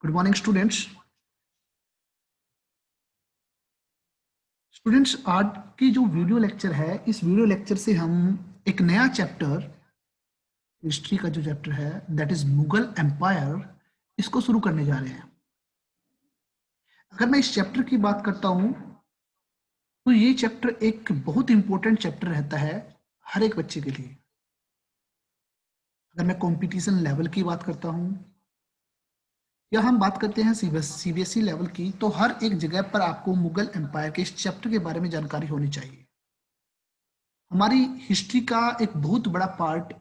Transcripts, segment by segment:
Good morning students. Students, आज की जो वीडियो लेक्चर है, इस वीडियो लेक्चर से हम एक नया चैप्टर, हिस्ट्री का जो चैप्टर है दैट इज मुगल एम्पायर, इसको शुरू करने जा रहे हैं। अगर मैं इस चैप्टर की बात करता हूं तो ये चैप्टर एक बहुत इंपॉर्टेंट चैप्टर रहता है हर एक बच्चे के लिए। अगर मैं कंपटीशन लेवल की बात करता हूं या हम बात करते हैं सीबीएसई लेवल की, तो हर एक जगह पर आपको मुगल एम्पायर के इस चैप्टर के बारे में जानकारी होनी चाहिए। हमारी हिस्ट्री का एक बहुत बड़ा पार्ट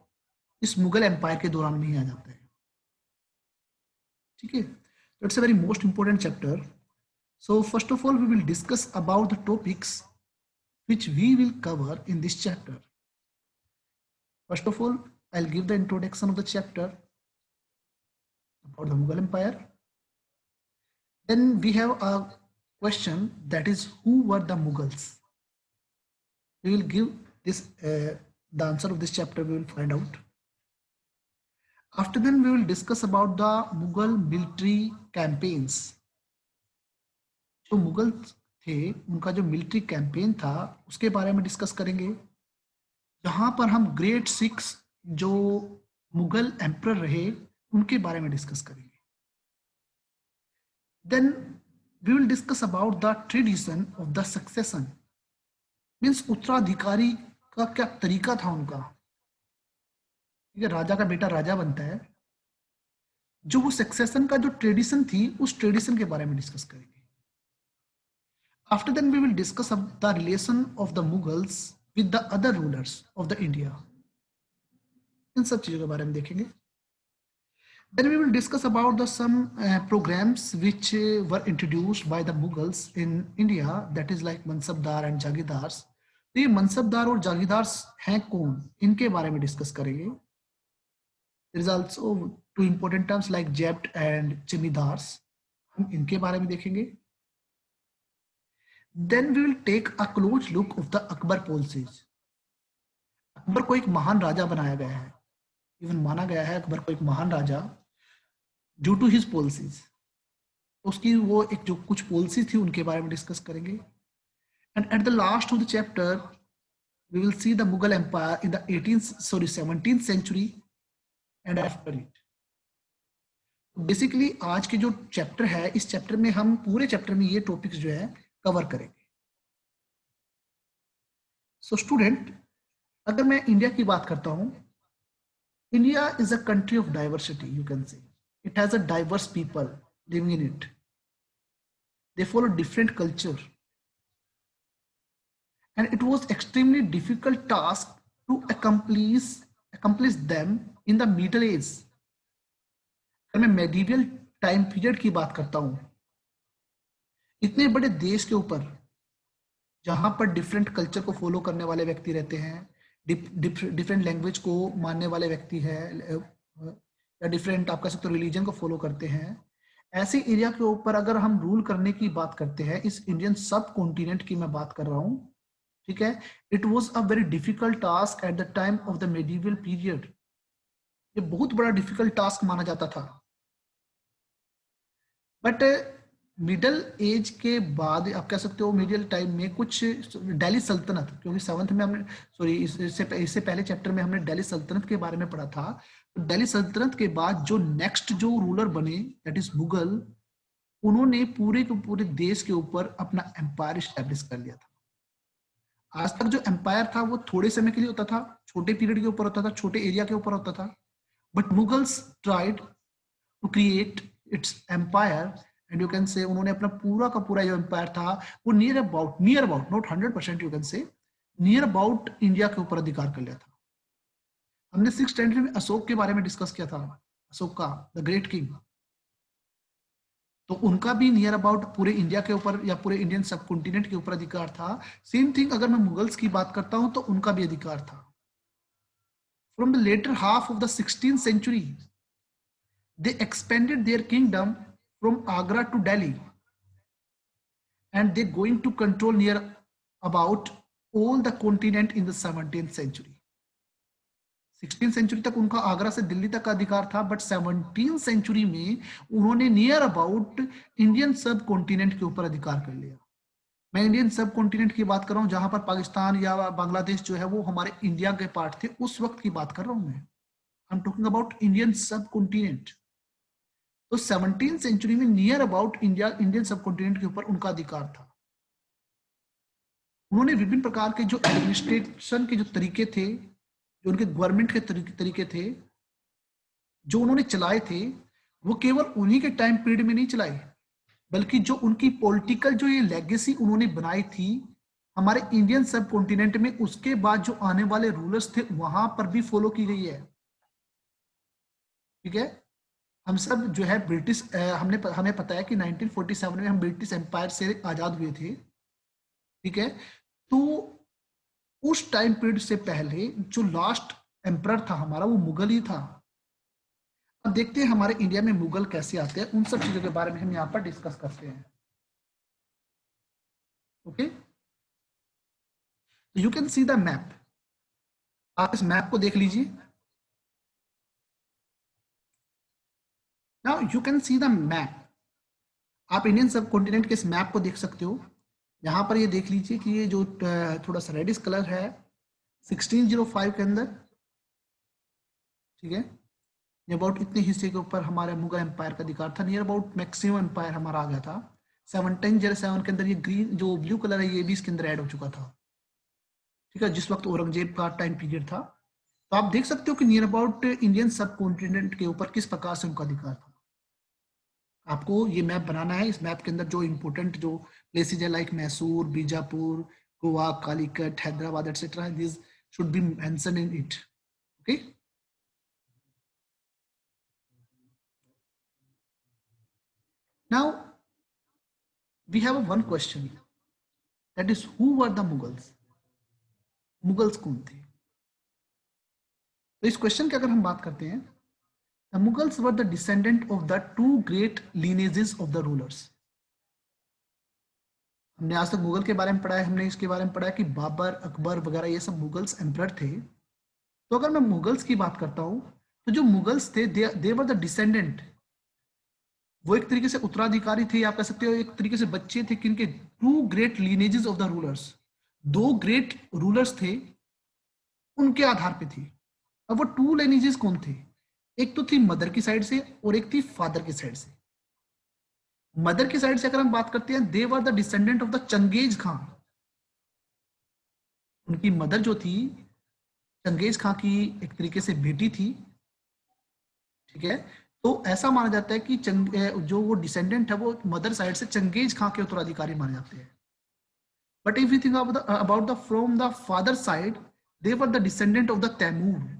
इस मुगल एम्पायर के दौरान में ही आ जाता है। ठीक है, तो it's a very most important chapter. So first of all we will discuss about the topics which we will cover in this chapter. First of all, I'll give the introduction of the chapter about the Mughal Empire. Then we have a question, that is, who were the Mughals? We will give this the answer of this chapter. We will find out. After then, we will discuss about the Mughal military campaigns. जो मुगल थे उनका जो military campaign था उसके बारे में discuss करेंगे। जहां पर हम ग्रेट 6 जो मुगल एम्परर रहे उनके बारे में डिस्कस करेंगे। Then we will discuss about the tradition of the succession, means उत्तराधिकारी का क्या तरीका था उनका। ठीक है, राजा का बेटा राजा बनता है, जो वो सक्सेशन का जो ट्रेडिशन थी उस ट्रेडिशन के बारे में डिस्कस करेंगे। After then we will discuss the relation of the Mughals with the other rulers of the India. इन सब चीजों के बारे में देखेंगे। Then we will discuss about the some programs which were introduced by the Mughals in India, that is like Mansabdar and Jagidars. तो ये मनसबदार और जागीरदार हैं कौन, इनके बारे में डिस्कस करेंगे। There is also two important terms like Japt and Jimidars, हम इनके बारे में देखेंगे। Then we will take a close look of the Akbar policies. Akbar को एक महान राजा बनाया गया है, इवन माना गया है अकबर को एक महान राजा ड्यू टू हिज पॉलिसीज। उसकी वो एक जो कुछ पॉलिसीज थी उनके बारे में डिस्कस करेंगे। And at the last of the chapter we will see the Mughal empire in the 17th century and after it. Basically आज के जो चैप्टर है, इस चैप्टर में हम पूरे चैप्टर में ये टॉपिक्स जो है कवर करेंगे। सो स्टूडेंट, अगर मैं इंडिया की बात करता हूं, India is a country of diversity, you can से it has a diverse people living in it. They follow different culture, and it was extremely difficult task to accomplish them in the middle age. अगर मैं medieval time period की बात करता हूं, इतने बड़े देश के ऊपर जहां पर डिफरेंट कल्चर को फॉलो करने वाले व्यक्ति रहते हैं, डिफरेंट लैंग्वेज को मानने वाले व्यक्ति है, या डिफरेंट आप कह सकते हो रिलीजन को फॉलो करते हैं, ऐसे एरिया के ऊपर अगर हम रूल करने की बात करते हैं, इस इंडियन सब कॉन्टिनेंट की मैं बात कर रहा हूं, ठीक है, it was a very difficult task at the time of the medieval period. ये बहुत बड़ा डिफिकल्ट टास्क माना जाता था। बट मिडल एज के बाद आप कह सकते हो मिडिल टाइम में कुछ दिल्ली सल्तनत, क्योंकि 7th में हमने सॉरी इससे पहले चैप्टर में हमने दिल्ली सल्तनत के बारे में पढ़ा था। तो दिल्ली सल्तनत के बाद जो नेक्स्ट जो रूलर बने दैट इज मुगल, उन्होंने पूरे के पूरे देश के ऊपर अपना एम्पायर स्टैब्लिश कर लिया था। आज तक जो एम्पायर था वो थोड़े समय के लिए होता था, छोटे पीरियड के ऊपर होता था, छोटे एरिया के ऊपर होता था, but Mughals tried to create its empire and you can say उन्होंने अपना पूरा का पूरा जो एम्पायर था वो near about not 100%, you can से नियर अबाउट इंडिया के ऊपर अधिकार कर लिया था। हमने 6th स्टैंडर्ड में अशोक के बारे में डिस्कस किया था, अशोक का द ग्रेट किंग, तो उनका भी नियर अबाउट पूरे इंडिया के ऊपर या पूरे इंडियन सब कॉन्टिनेंट के ऊपर अधिकार था। सेम थिंग अगर मैं मुगल्स की बात करता हूं तो उनका भी अधिकार था। From the latter half of the 16th century they expanded their kingdom from Agra to Delhi, and they going to control near about all the continent in the 17th century. 16th century तक उनका आगरा से दिल्ली तक का अधिकार था, but 17th century में उन्होंने near about Indian सब कॉन्टिनेंट के ऊपर अधिकार कर लिया। मैं इंडियन सब कॉन्टिनेंट की बात कर रहा हूं, जहां पर पाकिस्तान या बांग्लादेश जो है वो हमारे इंडिया के पार्ट थे, उस वक्त की बात कर रहा हूं मैं। I am talking about Indian सब कॉन्टिनेंट। तो 17th सेंचुरी में नियर अबाउट इंडियन सब कॉन्टिनेंट के ऊपर उनका अधिकार था। उन्होंने विभिन्न प्रकार के जो एडमिनिस्ट्रेशन के जो तरीके थे, जो उनके गवर्नमेंट के तरीके थे, जो उन्होंने चलाए थे, वो केवल उन्हीं के टाइम पीरियड में नहीं चलाए, बल्कि जो उनकी पॉलिटिकल जो ये लेगेसी उन्होंने बनाई थी हमारे इंडियन सब कॉन्टिनेंट में, उसके बाद जो आने वाले रूलर्स थे वहां पर भी फॉलो की गई है। ठीक है, हम सब जो है ब्रिटिश, हमें पता है कि 1947 में हम ब्रिटिश एम्पायर से आजाद हुए थे। ठीक है, तो उस टाइम पीरियड से पहले जो लास्ट एम्परर था हमारा वो मुगल ही था। अब देखते हैं हमारे इंडिया में मुगल कैसे आते हैं, उन सब चीजों के बारे में हम यहाँ पर डिस्कस करते हैं। Okay, you can see the map. आप इस मैप को देख लीजिए। Now you can see the map. आप इंडियन सब कॉन्टिनेंट के इस मैप को देख सकते हो। यहाँ पर ये देख लीजिए कि ये जो थोड़ा सा रेडिश कलर है 1605 के अंदर, ठीक है, अबाउट इतने हिस्से के ऊपर हमारे मुगल एम्पायर का अधिकार था। नियर अबाउट मैक्सिमम एम्पायर हमारा आ गया था। 1707 के अंदर ये ग्रीन जो ब्लू कलर है ये भी इसके अंदर ऐड हो चुका था। ठीक है, जिस वक्त औरंगजेब का टाइम पीरियड था। तो आप देख सकते हो कि नियर अबाउट इंडियन सब कॉन्टिनेंट के ऊपर किस प्रकार से उनका अधिकार था। आपको ये मैप बनाना है। इस मैप के अंदर जो इंपोर्टेंट जो प्लेसेज है like Mysore, Bijapur, Goa, Calicut, Hyderabad etcetera, this should be mention in it. Okay, now we have one question, that is who were the Mughals. Mughals कौन थे? तो इस क्वेश्चन की अगर हम बात करते हैं, the Mughals were the descendant of the two great lineages of the rulers. हमने आज तक मुगल के बारे में पढ़ा है, हमने इसके बारे में पढ़ा है कि बाबर, अकबर वगैरह ये सब मुगल्स एम्परर थे। तो अगर मैं मुगल्स की बात करता हूं, तो जो मुगल्स थे दे वर द डिसेंडेंट, वो एक तरीके से उत्तराधिकारी थे, आप कह सकते हो एक तरीके से बच्चे थे किनके? Two great lineages of the rulers. दो ग्रेट रूलर्स थे, उनके आधार पे थी। अब वो टू lineages कौन थे? एक तो थी मदर की साइड से और एक थी फादर की साइड से। मदर की साइड से अगर हम बात करते हैं, they were the descendant of the Genghis Khan. उनकी मदर जो थी चंगेज खां की एक तरीके से बेटी थी। ठीक है, तो ऐसा माना जाता है कि जो वो डिसेंडेंट है वो मदर साइड से चंगेज खां के उत्तराधिकारी माने जाते हैं। But if you think about the from the father side, they were the descendant of the Timur.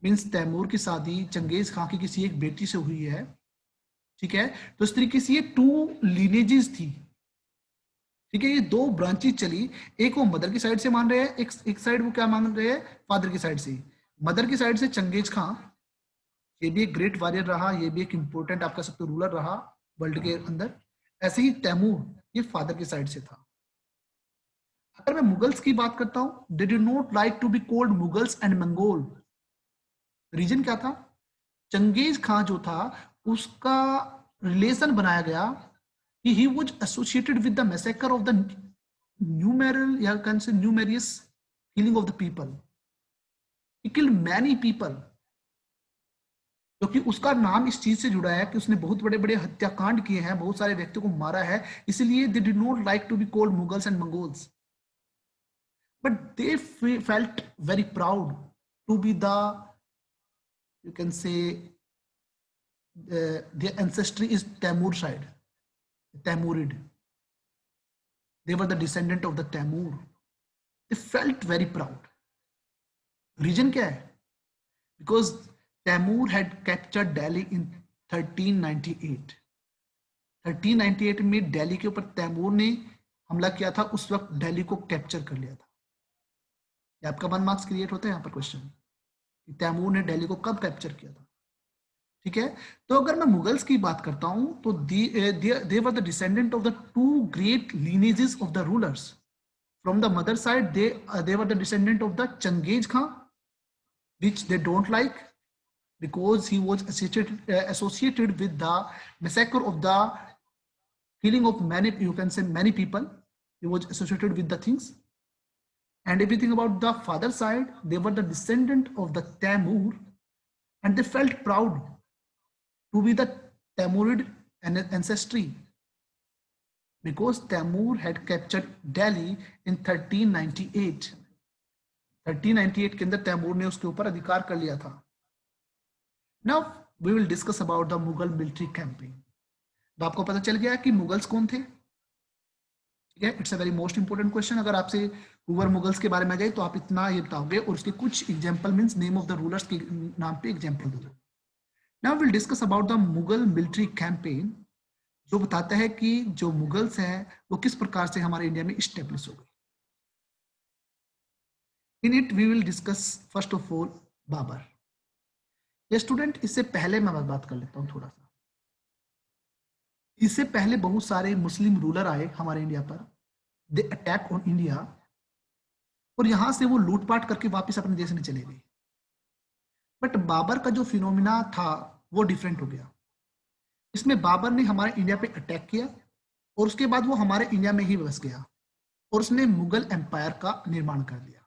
Means Timur की शादी चंगेज खां की किसी एक बेटी से हुई है। ठीक है, तो इस तरीके से ये टू lineages थी। ठीक है, ये दो ब्रांचेस चली, एक वो मदर की साइड से मान रहे हैं, एक साइड वो क्या मान रहे हैं? फादर की साइड से। मदर की साइड से चंगेज खां, ये भी एक ग्रेट वॉरियर रहा, ये भी एक इंपॉर्टेंट आप कह सकते हो रूलर रहा वर्ल्ड के अंदर। ऐसे ही तैमूर, ये फादर की साइड से था। अगर मैं मुगल्स की बात करता हूं, they did not like to be called Mughals and Mongol. Reason क्या था? चंगेज खां जो था उसका रिलेशन बनाया गया कि he was associated with the massacre of the numeral या can say numerous killing of the people. He killed many people. क्योंकि उसका नाम इस चीज से जुड़ा है कि उसने बहुत बड़े बड़े हत्याकांड किए हैं, बहुत सारे व्यक्तियों को मारा है, इसलिए they did not like to be called Mughals and Mongols. But they felt very proud to be the, you can say, their ancestry is Tamur side, Tamurid. They were the descendant of the Tamur. They felt very proud. Reason क्या है? Because Tamur had captured Delhi in 1398. 1398 में दिल्ली के ऊपर तैमूर ने हमला किया था, उस वक्त दिल्ली को कैप्चर कर लिया था। ये आपका 1 मार्क्स क्रिएट होता है यहाँ पर क्वेश्चन कि तैमूर ने दिल्ली को कब कैप्चर किया था। ठीक है, तो अगर मैं मुगल्स की बात करता हूं तो they were the descendant of the two great lineages of the rulers. From the mother side they were the descendant of the Genghis Khan, which they don't like because he was associated with the massacre of the killing of many, you can say many people. He was associated with the things. And if you think about the father side, they were the descendant of the Tamur, and they felt proud to be the Tamurid ancestry because Tamur had captured Delhi in 1398. 1398 के अंदर तैमूर ने उसके ऊपर अधिकार कर लिया था. Now we will discuss about the Mughal military campaign. तो आपको पता चल गया कि मुगल्स कौन थे. ठीक है, it's a very most important question. अगर आपसे हुवर मुगल्स के बारे में आ जाए तो आप इतना ये बताओगे और उसके कुछ example means name of the rulers के नाम पे एग्जांपल दो. Now will discuss about the Mughal military campaign, जो बताता है कि जो मुगल्स हैं वो किस प्रकार से हमारे इंडिया में इस्टेब्लिश हो गए. In it we will discuss first of all Babur. ये स्टूडेंट, इससे पहले मैं बात कर लेता हूँ थोड़ा सा. इससे पहले बहुत सारे मुस्लिम रूलर आए हमारे इंडिया पर. दे अटैक ऑन इंडिया और यहां से वो लूटपाट करके वापस अपने देश में चले गए. बट बाबर का जो फिनोमिना था वो डिफरेंट हो गया. इसमें बाबर ने हमारे इंडिया पे अटैक किया और उसके बाद वो हमारे इंडिया में ही बस गया और उसने मुगल एम्पायर का निर्माण कर दिया.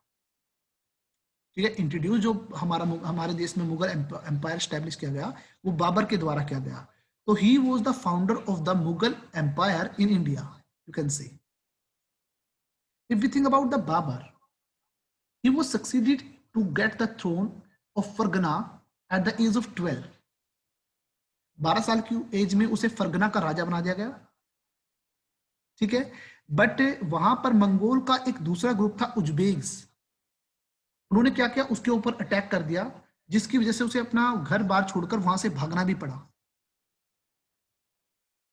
ठीक है, इंट्रोड्यूस जो हमारे देश में मुगल एम्पायर स्टैब्लिश किया गया वो बाबर के द्वारा किया गया. So he was the founder of the Mughal Empire in India, you can say. If we think about the Babur, he was succeeded to get the throne of Fargana at the age of 12. 12 साल की एज में उसे फरगना का राजा बना दिया गया. ठीक है, बट वहां पर मंगोल का एक दूसरा ग्रुप था उज्बेक्स. उन्होंने क्या किया, उसके ऊपर अटैक कर दिया, जिसकी वजह से उसे अपना घर बार छोड़कर वहां से भागना भी पड़ा.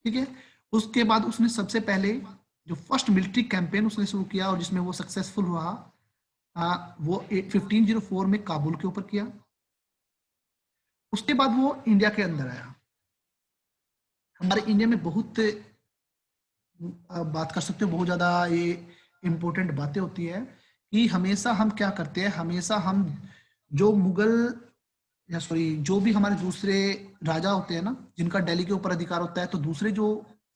ठीक है, उसके बाद उसने सबसे पहले जो फर्स्ट मिलिट्री कैंपेन उसने शुरू किया और जिसमें वो सक्सेसफुल हुआ, वो 1504 में काबुल के ऊपर किया. उसके बाद वो इंडिया के अंदर आया. हमारे इंडिया में बहुत बात कर सकते हो, बहुत ज्यादा ये इंपॉर्टेंट बातें होती है कि हमेशा हम क्या करते हैं, हमेशा हम जो मुगल या सॉरी जो भी हमारे दूसरे राजा होते हैं ना, जिनका दिल्ली के ऊपर अधिकार होता है, तो दूसरे जो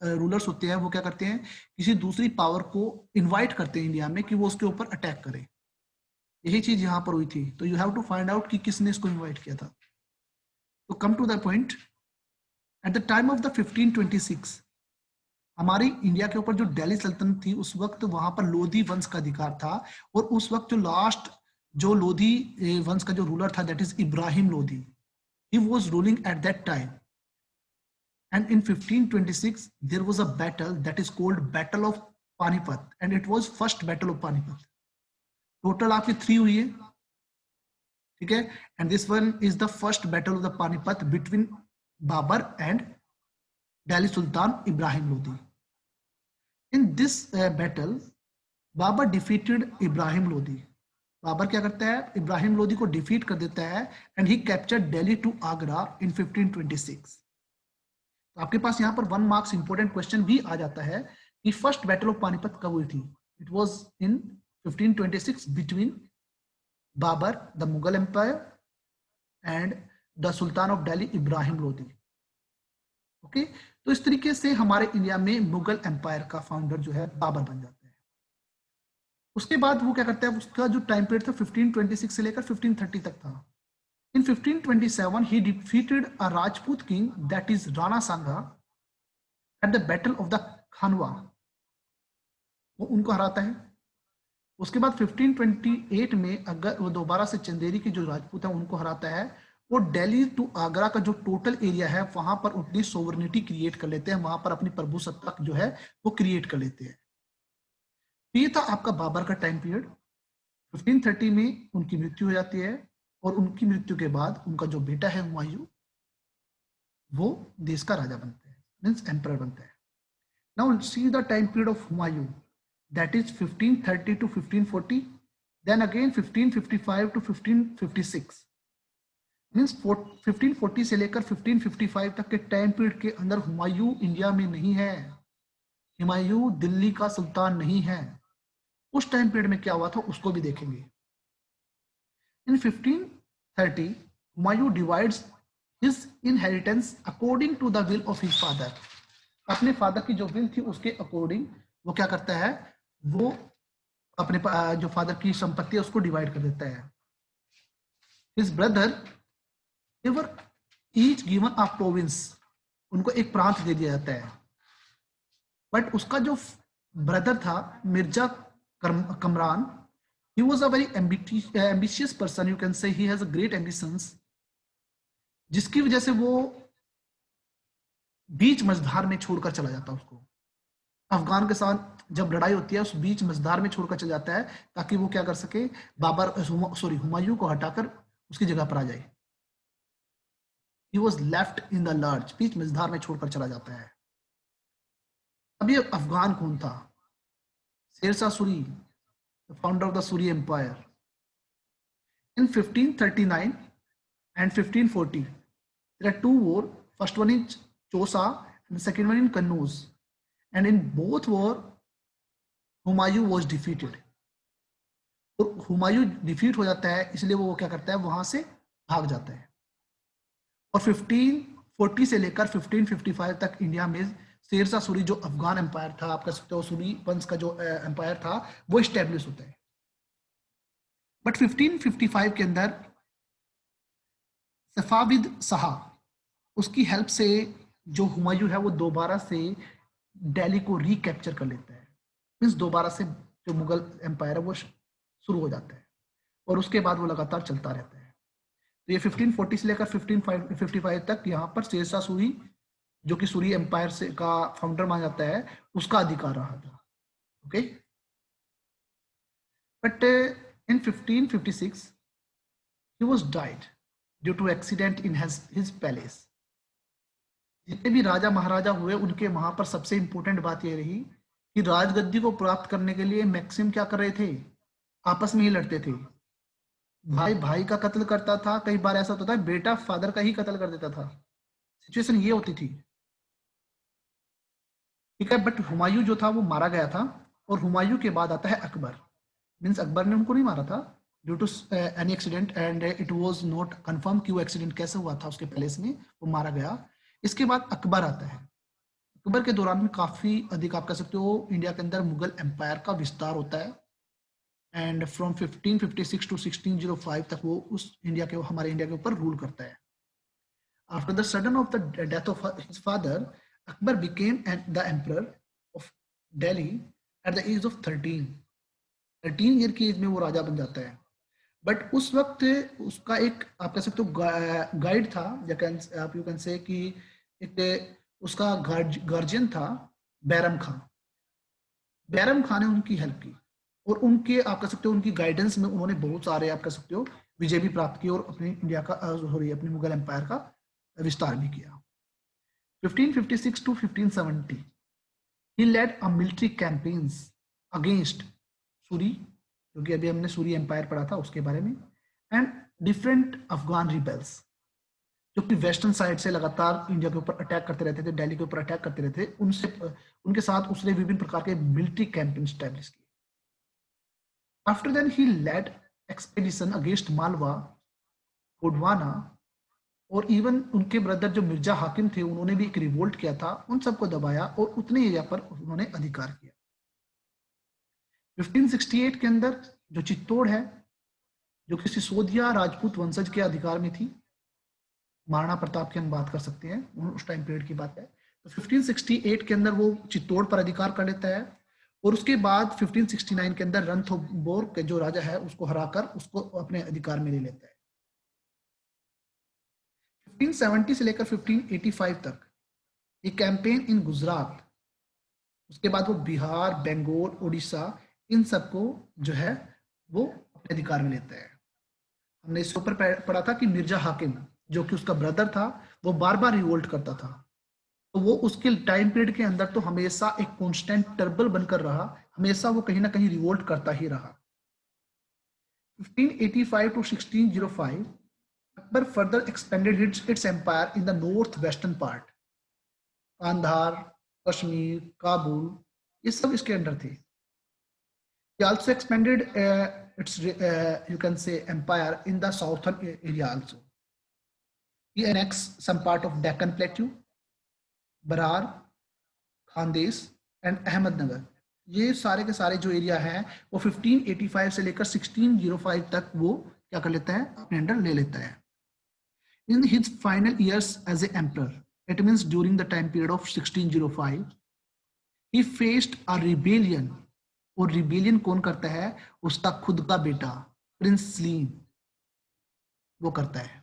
रूलर्स होते हैं वो क्या करते हैं, किसी दूसरी पावर को इनवाइट करते हैं इंडिया में कि वो उसके ऊपर अटैक करे. यही चीज यहाँ पर हुई थी. तो you have to find out कि किसने इसको इनवाइट किया था. तो come to the point, at the time of the 1526 हमारी इंडिया के ऊपर जो दिल्ली सल्तनत थी उस वक्त वहां पर लोधी वंश का अधिकार था. और उस वक्त जो लास्ट जो लोधी वंश का जो रूलर था, that is Ibrahim Lodi. He was ruling at that time. And in 1526 there was a battle that is called battle of Panipat, and it was first battle of Panipat. Total आपकी 3 हुई है. ठीक है, and this one is the first battle of the Panipat between Babur and Delhi Sultan Ibrahim Lodi. In this battle Babur defeated Ibrahim Lodi. Babur क्या करता है, इब्राहिम लोधी को defeat कर देता है and he captured Delhi to Agra in 1526. तो आपके पास यहाँ पर 1 मार्क्स इंपोर्टेंट क्वेश्चन भी आ जाता है कि फर्स्ट बैटल ऑफ पानीपत कब हुई थी. It was in 1526 between Babur the Mughal empire and the sultan of Delhi Ibrahim Lodi. Okay, तो इस तरीके से हमारे इंडिया में मुगल एम्पायर का फाउंडर जो है बाबर बन जाता है. उसके बाद वो क्या करता है, उसका जो टाइम पीरियड था 1526 से लेकर 1530 तक था. इन 1527 he defeated a Rajput king that is Rana Sangha at the battle of the Khanwa. वो उनको हराता है. उसके बाद 1528 में अगर वो दोबारा से चंदेरी के जो राजपूत है उनको हराता है. वो दिल्ली टू आगरा का जो टोटल एरिया है वहां पर अपनी सोवरेनिटी क्रिएट कर लेते हैं, वहां पर अपनी प्रभुसत्ता जो है वो क्रिएट कर लेते हैं. ये था आपका बाबर का टाइम पीरियड. 1530 में उनकी मृत्यु हो जाती है और उनकी मृत्यु के बाद उनका जो बेटा है हुमायूं, वो देश का राजा बनता है, मींस एम्परर बनता है. Now see the time period of Humayun, that is 1530 to 1540, then again 1555 to 1556. Means 1540 से लेकर 1555 तक के टाइम पीरियड के अंदर हुमायूं इंडिया में नहीं है. हुमायूं दिल्ली का सुल्तान नहीं है. उस टाइम पीरियड में क्या हुआ था उसको भी देखेंगे. इन 15 30, Humayun divides his inheritance according to the will of his father. अपने फादर की जो विल थी उसके अकॉर्डिंग वो क्या करता है, वो अपने जो फादर की संपत्ति है उसको डिवाइड कर देता है. His brother, they were each given a province, उनको एक प्रांत दे दिया जाता है. बट उसका जो ब्रदर था Mirza Kamran, he was a very ambitious person, you can say he has a great ambitions, जिसकी वजह से वो बीच मझधार में छोड़कर चला जाता है उसको. अफगान के साथ जब लड़ाई होती है उस बीच मझधार में छोड़कर चला जाता है ताकि वो क्या कर सके, हुमायूं को हटाकर उसकी जगह पर आ जाए. He was left in the lurch, बीच मझधार में छोड़कर चला जाता है. अब ये अफगान कौन था? Sher Shah Suri, the founder of the Suri Empire. In 1539 and 1540, there are two wars. First one in Chosa and the second one in Kannauj. And in both war, Humayun was defeated. और हुमायूं डिफीट हो जाता है इसलिए वो क्या करता है, वहां से भाग जाता है. और 1540 से लेकर 1555 तक इंडिया में शेरशाह सूरी जो अफगान एम्पायर था, आप कह सकते हो सूरी वंश का जो एम्पायर था, वो स्टैब्लिश होता है. बट 1555 के अंदर सफाविद शाह, उसकी हेल्प से जो हुमायूं है वो दोबारा से दिल्ली को रिकैप्चर कर लेता है. मींस दोबारा से जो मुगल एम्पायर है वो शुरू हो जाता है और उसके बाद वो लगातार चलता रहता है. तो ये 1540 से लेकर 1555 तक यहाँ पर शेरशाह सूरी जो कि सूरी एम्पायर से का फाउंडर माना जाता है उसका अधिकार रहा था. Okay, but in 1556 he was died due to accident in his palace. जितने भी राजा महाराजा हुए उनके वहां पर सबसे इंपॉर्टेंट बात यह रही कि राजगद्दी को प्राप्त करने के लिए मैक्सिम क्या कर रहे थे, आपस में ही लड़ते थे. भाई भाई का कत्ल करता था, कई बार ऐसा होता था बेटा फादर का ही कत्ल कर देता था. सिचुएशन ये होती थी, ठीक है. बट हुमायूं जो था वो मारा गया था और हुमायूं के बाद आता है अकबर. मींस अकबर ने उनको नहीं मारा था due to any accident and it was not confirm कि वो एक्सीडेंट कैसे हुआ था उसके पैलेस में, वो मारा गया. इसके बाद अकबर आता है. अकबर के दौरान में काफी अधिक आप कह सकते हो इंडिया के अंदर मुगल एम्पायर का विस्तार होता है. एंड फ्रॉम 1556 टू 1605 तक वो उस इंडिया के हमारे इंडिया के ऊपर रूल करता है. After the sudden of the death of his father, Akbar became the emperor of Delhi at the age of 13 year की एज में वो राजा बन जाता है. बट उस वक्त उसका एक आप कह सकते हो गाइड था, आप यू कैन से कि एक उसका गार्जियन था बैरम खान. बैरम खान ने उनकी हेल्प की और उनके आप कह सकते हो उनकी गाइडेंस में उन्होंने बहुत सारे आप कह सकते हो विजय भी प्राप्त किए और अपने इंडिया का अपने मुगल एम्पायर का विस्तार भी किया. 1556 to 1570 he led a military campaigns against Suri, क्योंकि अभी हमने सूरी एम्पायर पढ़ा था उसके बारे में, एंड डिफरेंट अफगान रिबेल्स जो कि वेस्टर्न साइड से लगातार इंडिया के ऊपर अटैक करते रहते थे, दिल्ली के ऊपर अटैक करते रहते थे. उनके साथ उसने विभिन्न प्रकार के मिलिट्री कैंपेन स्टैब्लिश किए. After then he led expedition against Malwa, Gondwana और इवन उनके ब्रदर जो मिर्जा हाकिम थे उन्होंने भी एक रिवोल्ट किया था. उन सबको दबाया और उतने एरिया पर उन्होंने अधिकार किया. 1568 के अंदर जो चित्तौड़ है जो कि सिसोदिया राजपूत वंशज के अधिकार में थी, महाराणा प्रताप की हम बात कर सकते हैं, उस टाइम पीरियड की बात है. तो 1568 के अंदर वो चित्तौड़ पर अधिकार कर लेता है और उसके बाद 1569 के अंदर रणथंबोर के जो राजा है उसको हराकर उसको अपने अधिकार में ले लेता है. 1570 से लेकर 1585 तक एक कैंपेन इन गुजरात, उसके बाद वो बिहार, बंगाल, उड़ीसा इन सबको जो है वो अपने अधिकार में लेता है. हमने इसके ऊपर पढ़ा था कि मिर्जा हाकिम जो कि उसका ब्रदर था वो बार बार रिवोल्ट करता था, तो वो उसके टाइम पीरियड के अंदर तो हमेशा एक कॉन्स्टेंट टर्बल बनकर रहा, हमेशा वो कहीं ना कहीं रिवोल्ट करता ही रहा. 1585 to 1605 Akbar further expanded its empire in the northwestern part. Kandahar, Kashmir, Kabul ये सब इसके अंडर थे. He also expanded its you can say empire in the southern area also. He annexed some part of Deccan Plateau, Berar, Khandesh and Ahmednagar. ये सारे के सारे जो area है वो 1585 से लेकर 1605 तक वो क्या कर लेता है, अपने अंडर ले लेता है। In his final years as a emperor, it means during the time period of 1605, he faced a rebellion. और रिबेलियन कौन करता है, उसका खुद का बेटा प्रिंस सलीम वो करता है।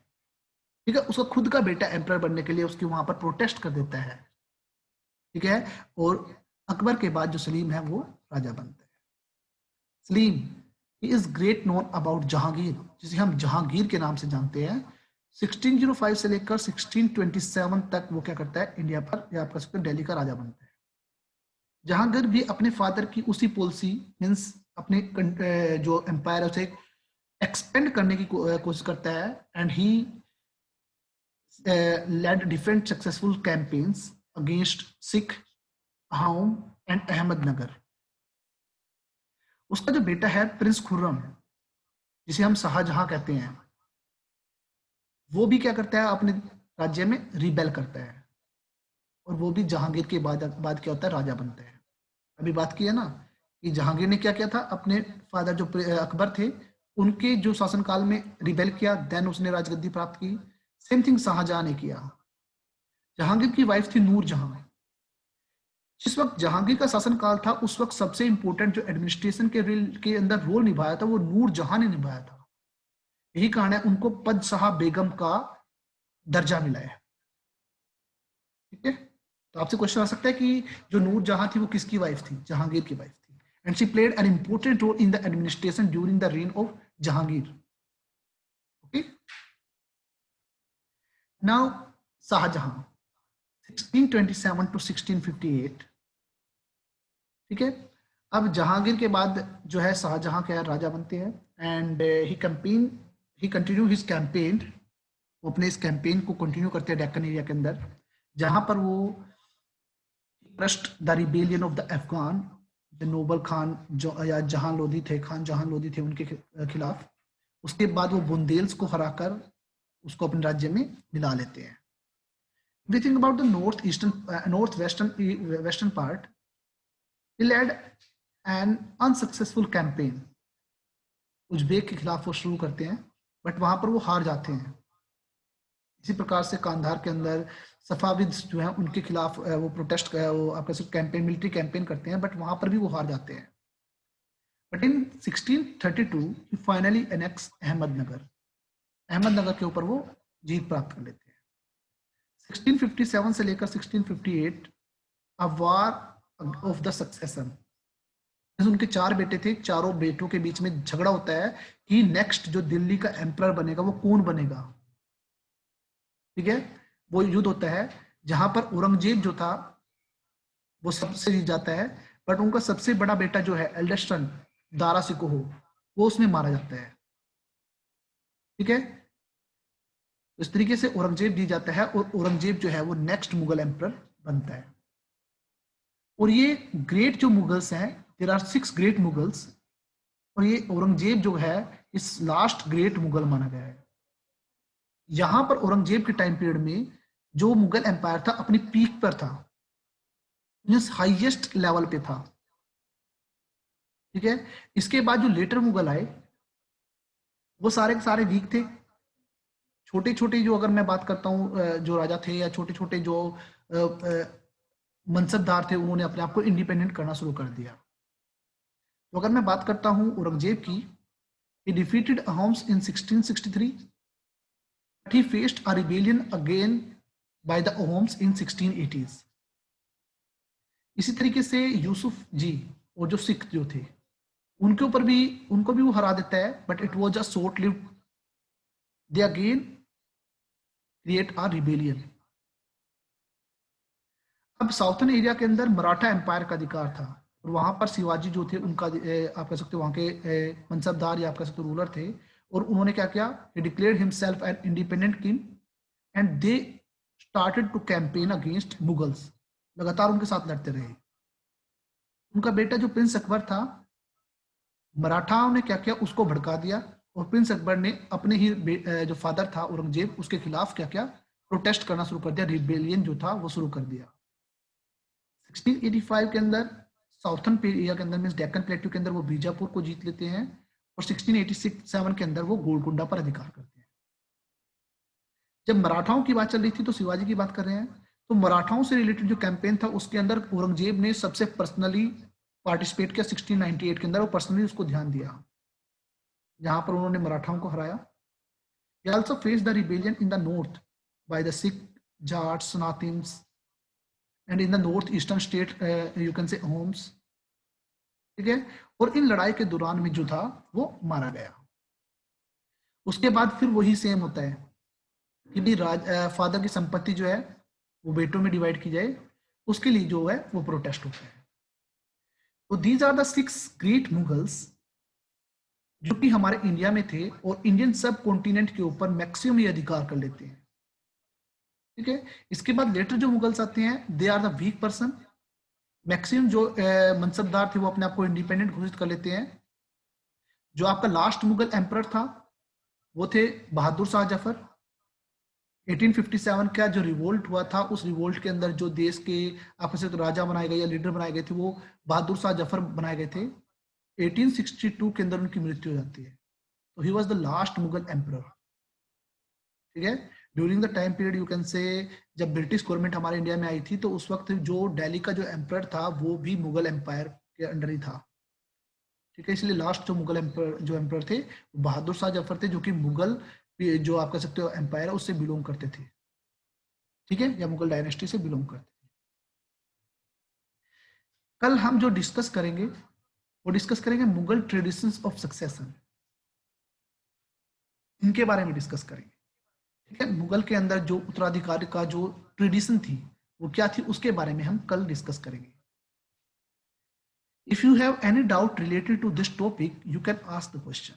ठीक है, उसका खुद का बेटा एम्परर बनने के लिए उसके वहां पर प्रोटेस्ट कर देता है। ठीक है, और अकबर के बाद जो सलीम है वो राजा बनता है। Salim he is great known about Jahangir, जिसे हम जहांगीर के नाम से जानते हैं। 1605 से लेकर 1627 तक वो क्या करता है, इंडिया पर या आप कह सकते हैं दिल्ली का राजा बनता है। जहांगीर भी अपने फादर की उसी पॉलिसी मीन्स अपने जो एम्पायर है उसे एक्सपेंड करने की कोशिश करता है। And he led different successful campaigns against Sikh, Ahom and Ahmednagar. उसका जो बेटा है प्रिंस खुर्रम, जिसे हम शाहजहां कहते हैं, वो भी क्या करता है, अपने राज्य में रिबेल करता है। और वो भी जहांगीर के बाद क्या होता है, राजा बनता है। अभी बात की है ना कि जहांगीर ने क्या किया था, अपने फादर जो अकबर थे उनके जो शासनकाल में रिबेल किया, देन उसने राजगद्दी प्राप्त की। सेम थिंग शाहजहां ने किया। जहांगीर की वाइफ थी नूर जहां। जिस वक्त जहांगीर का शासनकाल था उस वक्त सबसे इंपॉर्टेंट जो एडमिनिस्ट्रेशन के अंदर रोल निभाया था वो नूर जहां ने निभाया था। यही कारण है उनको पदशाह बेगम का दर्जा मिला है। ठीक है, तो आपसे क्वेश्चन आ सकता है कि जो नूर जहां थी वो किसकी वाइफ थी, जहांगीर की वाइफ थी। And she played an important role in the administration during the reign of Jahangir. Okay, now Shahjahan 1627 to 1658। ठीक है, अब जहांगीर के बाद जो है शाहजहां क्या राजा बनते हैं। And he continue his campaign. वो अपने इस कैंपेन को कंटिन्यू करते हैं डेक्कन एरिया के अंदर, जहां पर वो crushed the rebellion of the Afghan, the noble Khan जो या जहां लोधी थे, खान जहां लोधी थे उनके खिलाफ। उसके बाद वो बुंदेल्स को हराकर उसको अपने राज्य में मिला लेते हैं। We think about the north western part, he led an unsuccessful campaign। Uzbek के खिलाफ वो शुरू करते हैं बट वहां पर वो हार जाते हैं। इसी प्रकार से कांधार के अंदर सफाविद जो है उनके खिलाफ वो प्रोटेस्ट वो आपका कैंपेन मिलिट्री कैंपेन करते हैं बट वहां पर भी वो हार जाते हैं। But in 1632 he finally annexed Ahmednagar. Ahmednagar के ऊपर वो जीत प्राप्त कर लेते हैं। 1657 से लेकर 1658 अ वार ऑफ द सक्सेशन। उनके 4 बेटे थे, चारों बेटों के बीच में झगड़ा होता है कि नेक्स्ट जो दिल्ली का एम्परर बनेगा वो कौन बनेगा। ठीक है, वो युद्ध होता है जहां पर औरंगजेब जो था वो सबसे जीत जाता है बट उनका सबसे बड़ा बेटा जो है एल्डेस्ट सन दारा सिकोह वो उसमें मारा जाता है। ठीक है, इस तरीके से औरंगजेब जीत जाता है और औरंगजेब जो है वो नेक्स्ट मुगल एम्परर बनता है। और ये ग्रेट जो मुगल्स हैं, देयर आर 6 ग्रेट मुगल्स, और ये औरंगजेब जो है इस लास्ट ग्रेट मुगल माना गया है। यहां पर औरंगजेब के टाइम पीरियड में जो मुगल एम्पायर था अपनी पीक पर था, मींस हाईएस्ट लेवल पे था। ठीक है, इसके बाद जो लेटर मुगल आए वो सारे के सारे वीक थे। छोटे छोटे जो अगर मैं बात करता हूँ जो राजा थे या छोटे छोटे जो मनसबदार थे उन्होंने अपने आप को इंडिपेंडेंट करना शुरू कर दिया। तो अगर मैं बात करता हूं औरंगजेब की, he defeated Ahoms in 1663, but he faced a rebellion again by the Ahoms in 1680s। इसी तरीके से यूसुफ जी और जो सिख जो थे उनको भी वो हरा देता है but it was a short lived, they again create a rebellion. अब साउथर्न एरिया के अंदर मराठा एम्पायर का अधिकार था और वहां पर शिवाजी जो थे उनका आप कह सकते हो वहां के मनसबदार या आप कह सकते हो रूलर थे। और उन्होंने क्या किया, he declared himself an independent king and they started to campaign against Mughals. लगातार उनके साथ लड़ते रहे। उनका बेटा जो प्रिंस अकबर था मराठाओं ने क्या किया, उसको भड़का दिया और प्रिंस अकबर ने अपने ही जो फादर था औरंगजेब, उसके खिलाफ क्या किया, प्रोटेस्ट करना शुरू कर दिया, रिबेलियन जो था वो शुरू कर दिया। 1685 के अंदर साउथर्न एरिया के अंदर मींस डेक्कन प्लेटू के अंदर वो बीजापुर को जीत लेते हैं और 1687 के अंदर वो गोलकुंडा पर अधिकार करते हैं। जब मराठाओं की बात चल रही थी तो शिवाजी की बात कर रहे हैं, तो मराठाओं से रिलेटेड जो कैंपेन था उसके अंदर औरंगजेब ने सबसे पर्सनली पार्टिसिपेट किया 1698 के अंदर, और पर्सनली उसको ध्यान दिया, जहां पर उन्होंने मराठाओं को हराया। He also faced the rebellion in the north by the Sikh, Jats, Sanatins, and in the northeastern state, you can say Homs, ठीक है। और इन लड़ाई के दौरान में जो था वो मारा गया। उसके बाद फिर वही सेम होता है कि भी फादर की संपत्ति जो है वो बेटों में डिवाइड की जाए, उसके लिए जो है वो प्रोटेस्ट होता है। तो these are the 6 great Mughals जो कि हमारे इंडिया में थे और इंडियन सब कॉन्टिनेंट के ऊपर मैक्सिमम ये अधिकार कर लेते हैं, ठीक है। इसके बाद लेटर जो मुगल्स आते हैं, they are the weak person, maximum जो मनसबदार थे वो अपने आप को इंडिपेंडेंट घोषित कर लेते हैं। जो आपका लास्ट मुगल एम्परर था वो थे बहादुर शाह जफर। 1857 का जो रिवोल्ट हुआ था, उस रिवोल्ट के अंदर जो देश के आपस से तो राजा बनाए गए या लीडर बनाए गए थे वो बहादुर शाह जफर बनाए गए थे। 1862 के अंदर उनकी मृत्यु हो जाती है। तो he was the last Mughal emperor, ठीक है। During the time period you can से, जब ब्रिटिश गवर्नमेंट हमारे इंडिया में आई थी तो उस वक्त जो दिल्ली का जो एम्परर था वो भी मुगल एम्पायर के अंडर ही था, ठीक है। इसलिए लास्ट जो मुगल एम्परर थे बहादुर शाह जफर थे, जो कि मुगल जो आप कह सकते हो एम्पायर है उससे बिलोंग करते थे, ठीक है, या मुगल डायनेस्टी से बिलोंग करते थे। कल हम जो डिस्कस करेंगे वो डिस्कस करेंगे मुगल ट्रेडिशंस ऑफ सक्सेशन, इनके बारे में डिस्कस करेंगे, ठीक है। मुगल के अंदर जो उत्तराधिकारी का जो ट्रेडिशन थी वो क्या थी उसके बारे में हम कल डिस्कस करेंगे। If you have any doubt related to this topic you can ask the question.